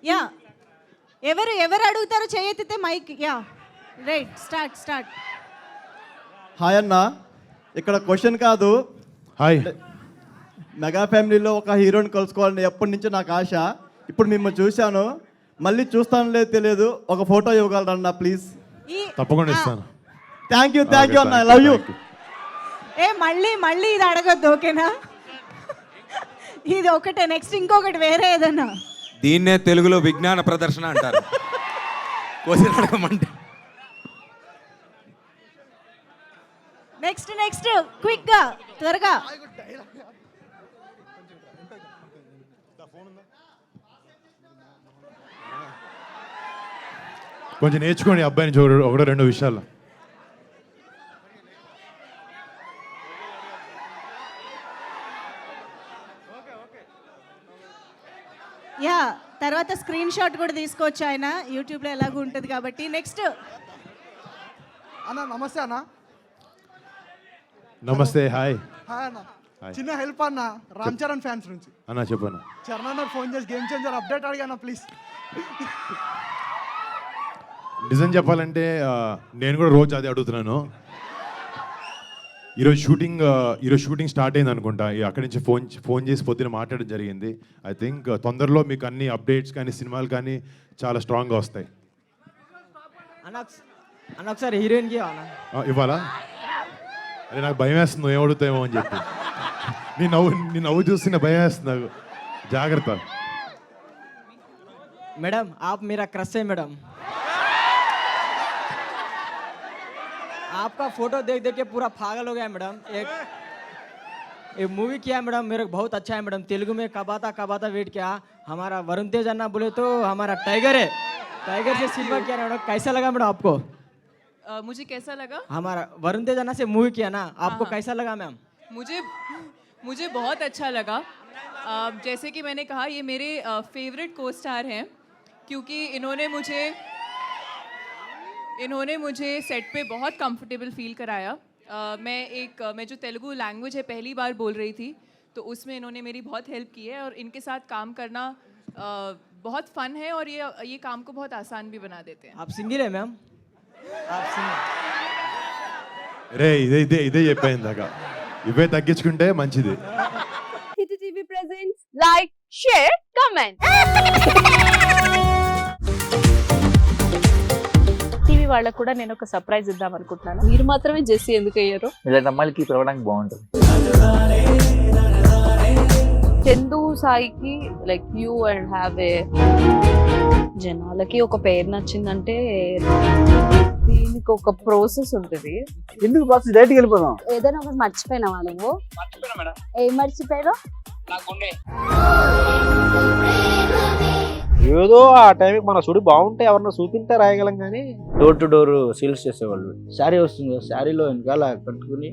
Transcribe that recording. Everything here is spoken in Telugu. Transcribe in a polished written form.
యా, ఎవరు అడుగుతారో చేయెత్తితే mic. Yeah right, start. Hi అన్న, ఇక్కడ క్వశ్చన్ కాదు. హాయ్. మెగా ఫ్యామిలీలో ఒక హీరోని కలుసుకోవాలని ఎప్పటి నుంచో నాకు ఆశ. ఇప్పుడు మిమ్మల్ని చూశాను, మళ్ళీ చూస్తాను లేదు తెలియదు. ఒక ఫోటో ఇవ్వగలరన్నా ప్లీజ్? తప్పకుండా ఇస్తాను. థ్యాంక్ యూ అన్న, ఐ లవ్ యూ. మళ్ళీ ఇది అడగద్దు, ఓకేనా? ఇది ఒకటే, నెక్స్ట్ ఇంకొకటి వేరే ఏదన్నా. దీన్నే తెలుగులో విజ్ఞాన ప్రదర్శన అంటారు. క్వశ్చన్ అడగమంటే నెక్స్ట్ క్విక్ గా, త్వరగా. కొంచెం నేర్చుకోండి అబ్బాయిని చూడు, ఒకటో రెండో విషయాలు. యా, తర్వాత స్క్రీన్ షాట్ కూడా తీసుకోవచ్చు ఆయన, యూట్యూబ్లో ఎలాగో ఉంటుంది కాబట్టి. నెక్స్ట్ అన్న నమస్తే అన్న. నమస్తే. హాయ్ హాయ్ అన్న. హాయ్. చిన్న హెల్ప్ అన్న, రామ్ చరణ్ ఫ్యాన్స్ నుంచి. అన్నా చెప్పన్నా. చరణ్ అన్న ఫోన్ చేసి గేమ్ చేంజర్ అప్డేట్ అడిగాను ప్లీజ్. నిజం చెప్పాలంటే నేను కూడా రోజు అదే అడుగుతున్నాను. ఈరోజు షూటింగ్ స్టార్ట్ అయింది అనుకుంటా. అక్కడి నుంచి ఫోన్ చేసి పొద్దున మాట్లాడడం జరిగింది. ఐ థింక్ తొందరలో మీకు అన్ని అప్డేట్స్ కానీ సినిమాలు కానీ చాలా స్ట్రాంగ్గా వస్తాయి. అన్న ఒకసారి హీరోయిన్కి ఇవ్వాలా? అరే నాకు భయం వేస్తుంది, నువ్వు ఏమడుగుతావేమో అని చెప్పి. నీ నవ్వు చూస్తే భయం వేస్తుంది నాకు. జాగ్రత్త. मैडम आप मेरा क्रश है मैडम. आपका फोटो देख के पूरा पागल हो गया मैडम. एक मूवी किया है मैडम, मेरे को बहुत अच्छा है मैडम. तेलुगु में कबाता वेट किया. हमारा वरुण तेज अन्ना बोले तो हमारा टाइगर है. टाइगर से सिनेमा किया मैडम. कैसा लगा मैडम आपको? मुझे कैसा लगा? हमारा वरुण तेज अन्ना से मूवी किया ना, आपको कैसा लगा मैम? मुझे बहुत अच्छा लगा. जैसे कि मैंने कहा, ये मेरे फेवरेट को स्टार हैं, क्योंकि इन्होंने मुझे सेट पे बहुत कंफर्टेबल फील कराया. मैं जो तेलुगु लैंग्वेज है पहली बार बोल रही थी, तो उसमें इन्होंने मेरी बहुत हेल्प की है और इनके साथ काम करना बहुत फन है और ये काम को बहुत आसान भी बना देते हैं. आप सिंगल है मैम? आप सिंगल? రే ఇదే చెప్పాను ఇందాక. ఇవే తగ్గించుకుంటే మంచిది. Hit TV presents like, share, comment. TV వాళ్ళకు కూడా నేను ఒక సర్ప్రైజ్ ఇద్దాం అనుకుంటున్నాను. మీరు మాత్రమే జెస్సీ ఎందుకు అయ్యారు? ఇలాంటి అమ్మాయిలకి పిలవడానికి బాగుంటుంది. చందు సాయికి like you and have a, జనాలకి ఒక పేరు నచ్చిందంటే దీనికి ఒక ప్రాసెస్ ఉంటుంది. ఎందుకు బాక్స్ డైరెక్ట్కి వెళ్ళిపోదాం. ఏదైనా ఒకటి మర్చిపోయినావా నువ్వు? ఏం మర్చిపోయావు? ఏదో ఆ టైంకి మన సుడి బాగుంటే ఎవరన్నా చూపింటే రాయగలం కానీ డోర్ టు డోర్ సేల్స్ చేసేవాళ్ళు. శారీ వస్తుంది, శారీలో వెనకాల కట్టుకుని